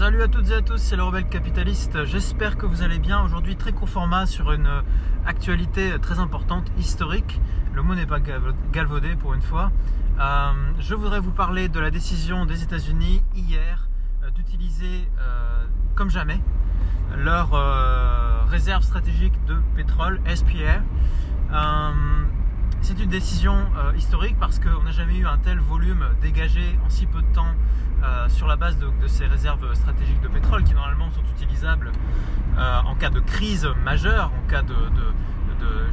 Salut à toutes et à tous, c'est le Rebelle Capitaliste. J'espère que vous allez bien. Aujourd'hui, très court format sur une actualité très importante, historique. Le mot n'est pas galvaudé pour une fois. Je voudrais vous parler de la décision des États-Unis hier d'utiliser comme jamais leur réserve stratégique de pétrole, SPR. C'est une décision historique parce qu'on n'a jamais eu un tel volume dégagé en si peu de temps sur la base de ces réserves stratégiques de pétrole qui normalement sont utilisables en cas de crise majeure, en cas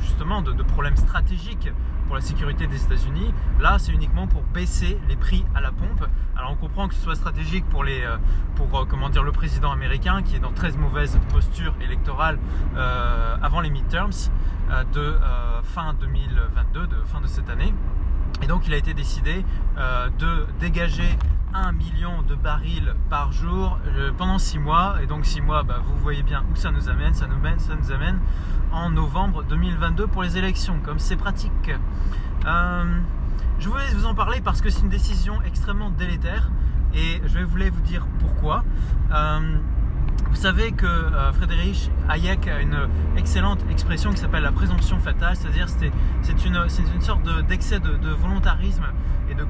justement de problèmes stratégiques pour la sécurité des États-Unis. Là, c'est uniquement pour baisser les prix à la pompe. Alors on comprend que ce soit stratégique pour le président américain qui est dans très mauvaise posture électorale avant les midterms de fin 2022, de fin de cette année. Et donc il a été décidé de dégager 1 million de barils par jour pendant 6 mois. Et donc 6 mois, vous voyez bien où ça nous amène. Ça nous amène en novembre 2022 pour les élections, comme c'est pratique. Je voulais vous en parler parce que c'est une décision extrêmement délétère et je voulais vous dire pourquoi. Vous savez que Friedrich Hayek a une excellente expression qui s'appelle la présomption fatale, c'est-à-dire c'est une sorte d'excès de volontarisme et de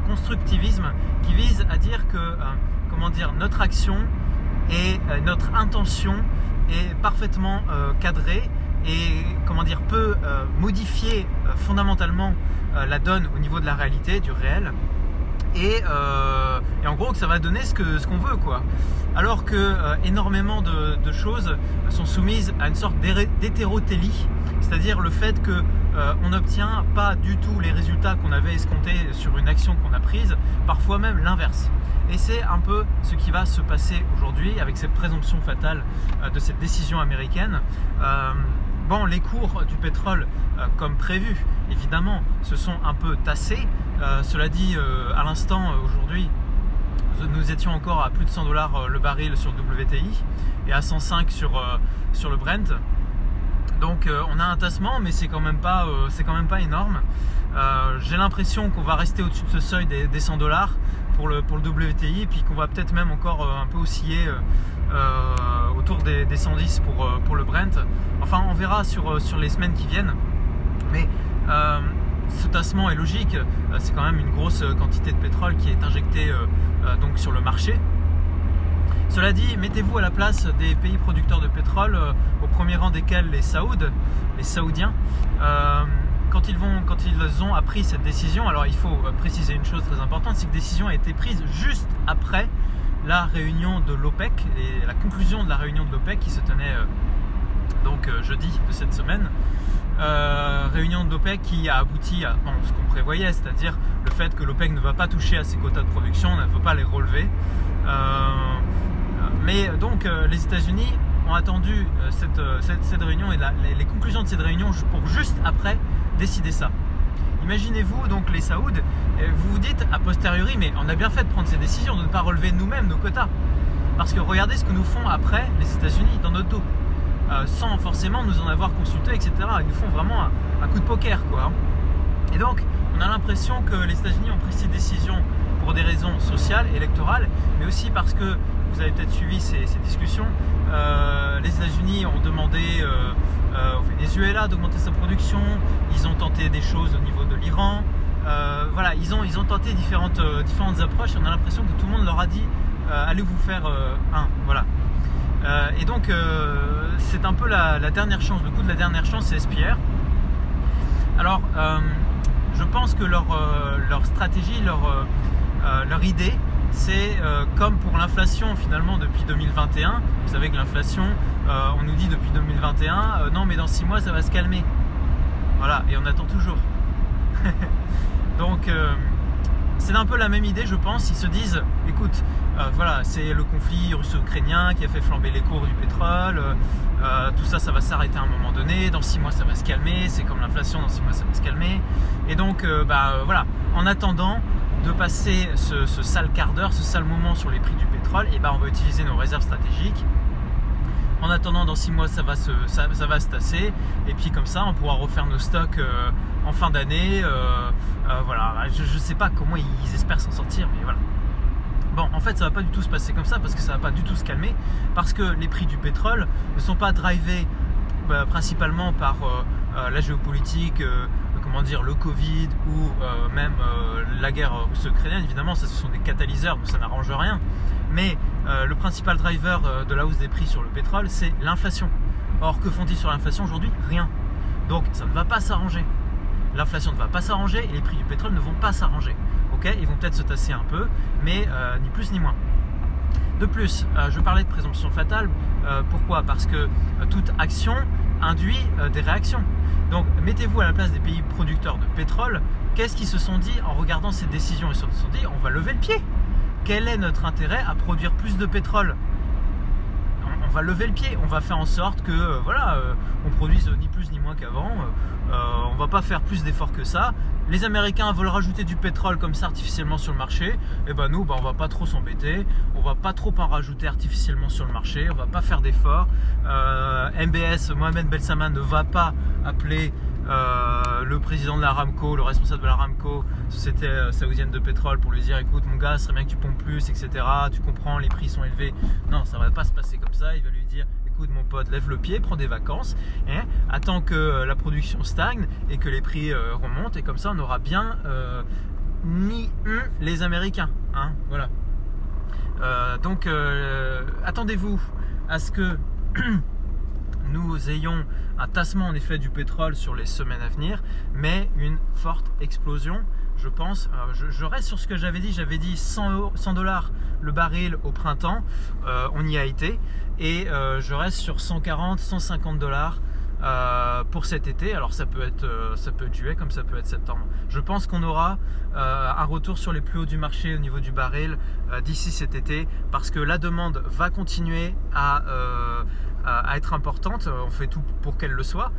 constructivisme qui vise à dire que notre action et notre intention est parfaitement cadrée et peut modifier fondamentalement la donne au niveau de la réalité, du réel. Et en gros que ça va donner ce qu'on veut quoi. Alors que énormément de choses sont soumises à une sorte d'hétérotélie, c'est-à-dire le fait que on n'obtient pas du tout les résultats qu'on avait escomptés sur une action qu'on a prise, parfois même l'inverse. Et c'est un peu ce qui va se passer aujourd'hui avec cette présomption fatale de cette décision américaine. Les cours du pétrole, comme prévu, évidemment, se sont un peu tassés. Cela dit, à l'instant, aujourd'hui, nous étions encore à plus de 100 $ le baril sur le WTI et à 105 sur le Brent. Donc on a un tassement, mais c'est quand même pas énorme. J'ai l'impression qu'on va rester au-dessus de ce seuil des 100 $ pour le WTI, puis qu'on va peut-être même encore un peu osciller autour des 110 pour le Brent. Enfin, on verra sur les semaines qui viennent. Mais ce tassement est logique. C'est quand même une grosse quantité de pétrole qui est injectée donc sur le marché. Cela dit, mettez-vous à la place des pays producteurs de pétrole, au premier rang desquels les Saoudiens. Quand ils ont appris cette décision, alors il faut préciser une chose très importante, c'est que la décision a été prise juste après la réunion de l'OPEC et la conclusion de la réunion de l'OPEC qui se tenait jeudi de cette semaine. Réunion de l'OPEC qui a abouti à ce qu'on prévoyait, c'est-à-dire le fait que l'OPEC ne va pas toucher à ses quotas de production, ne veut pas les relever. Mais donc les États-Unis ont attendu cette réunion et les conclusions de cette réunion pour juste après décider ça. Imaginez-vous donc les Saouds, vous vous dites a posteriori, mais on a bien fait de prendre ces décisions, de ne pas relever nous-mêmes nos quotas. Parce que regardez ce que nous font après les États-Unis dans notre dos, sans forcément nous en avoir consulté, etc. Ils nous font vraiment un coup de poker, quoi. Et donc, on a l'impression que les États-Unis ont pris ces décisions pour des raisons sociales, électorales, mais aussi parce que, vous avez peut-être suivi ces discussions, les États-Unis ont demandé au Venezuela d'augmenter sa production, ils ont tenté des choses au niveau de l'Iran, ils ont tenté différentes approches et on a l'impression que tout le monde leur a dit allez vous faire et donc c'est un peu la dernière chance, le coup de la dernière chance, c'est SPR. Alors je pense que leur stratégie, leur idée, c'est comme pour l'inflation finalement depuis 2021. Vous savez que l'inflation, on nous dit depuis 2021, non mais dans 6 mois ça va se calmer. Voilà, et on attend toujours. Donc c'est un peu la même idée, je pense. Ils se disent, écoute, c'est le conflit russo-ukrainien qui a fait flamber les cours du pétrole, tout ça, ça va s'arrêter à un moment donné, dans 6 mois ça va se calmer, c'est comme l'inflation, dans 6 mois ça va se calmer. Et donc, en attendant de passer ce sale quart d'heure, ce sale moment sur les prix du pétrole, et on va utiliser nos réserves stratégiques. En attendant, dans 6 mois, ça va se tasser. Et puis comme ça, on pourra refaire nos stocks en fin d'année. Je ne sais pas comment ils espèrent s'en sortir, mais voilà. Bon, en fait ça va pas du tout se passer comme ça, parce que ça va pas du tout se calmer, parce que les prix du pétrole ne sont pas drivés principalement par la géopolitique, comment dire, le Covid ou même la guerre russo-ukrainienne. Évidemment, ça, ce sont des catalyseurs, donc ça n'arrange rien. Mais le principal driver de la hausse des prix sur le pétrole, c'est l'inflation. Or, que font-ils sur l'inflation aujourd'hui? Rien. Donc, ça ne va pas s'arranger. L'inflation ne va pas s'arranger et les prix du pétrole ne vont pas s'arranger. Okay, ils vont peut-être se tasser un peu, mais ni plus ni moins. De plus, je parlais de présomption fatale. Pourquoi? Parce que toute action induit des réactions. Donc mettez-vous à la place des pays producteurs de pétrole. Qu'est-ce qu'ils se sont dit en regardant ces décisions? Ils se sont dit, on va lever le pied. Quel est notre intérêt à produire plus de pétrole? On va lever le pied, on va faire en sorte que on produise ni plus ni moins qu'avant. On va pas faire plus d'efforts que ça. Les Américains veulent rajouter du pétrole comme ça artificiellement sur le marché. Et ben nous, on va pas trop s'embêter. On va pas trop en rajouter artificiellement sur le marché. On va pas faire d'efforts. MBS, Mohamed Belsaman, ne va pas appeler le président de l'Aramco, le responsable de l'Aramco, société saoudienne de pétrole, pour lui dire écoute mon gars, ce serait bien que tu pompes plus, etc. Tu comprends, les prix sont élevés. Non, ça va pas se passer comme ça. Il va lui dire écoute mon pote, lève le pied, prends des vacances, attends que la production stagne et que les prix remontent, et comme ça on aura bien les Américains. Voilà. Donc attendez-vous à ce que nous ayons un tassement en effet du pétrole sur les semaines à venir, mais une forte explosion, je pense. Je reste sur ce que j'avais dit 100 $ le baril au printemps, on y a été, et je reste sur 140-150 $ pour cet été. Alors ça peut être juillet comme ça peut être septembre. Je pense qu'on aura un retour sur les plus hauts du marché au niveau du baril d'ici cet été, parce que la demande va continuer à être importante. On fait tout pour qu'elle le soit.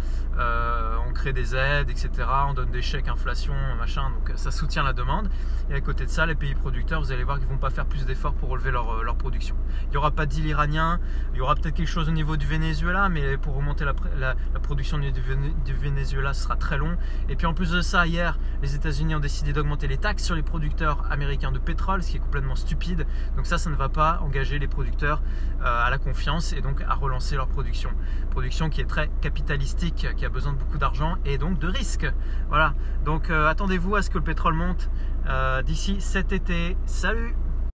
On crée des aides, etc. On donne des chèques inflation, machin, donc ça soutient la demande. Et à côté de ça, les pays producteurs, vous allez voir qu'ils ne vont pas faire plus d'efforts pour relever leur production. Il n'y aura pas de deal iranien, il y aura peut-être quelque chose au niveau du Venezuela, mais pour remonter la production du Venezuela, ce sera très long. Et puis en plus de ça, hier, les États-Unis ont décidé d'augmenter les taxes sur les producteurs américains de pétrole, ce qui est complètement stupide. Donc ça ne va pas engager les producteurs à la confiance et donc à relancer leur production. Production qui est très capitalistique, qui a besoin de beaucoup d'argent et donc de risques. Voilà. Donc attendez-vous à ce que le pétrole monte d'ici cet été. Salut!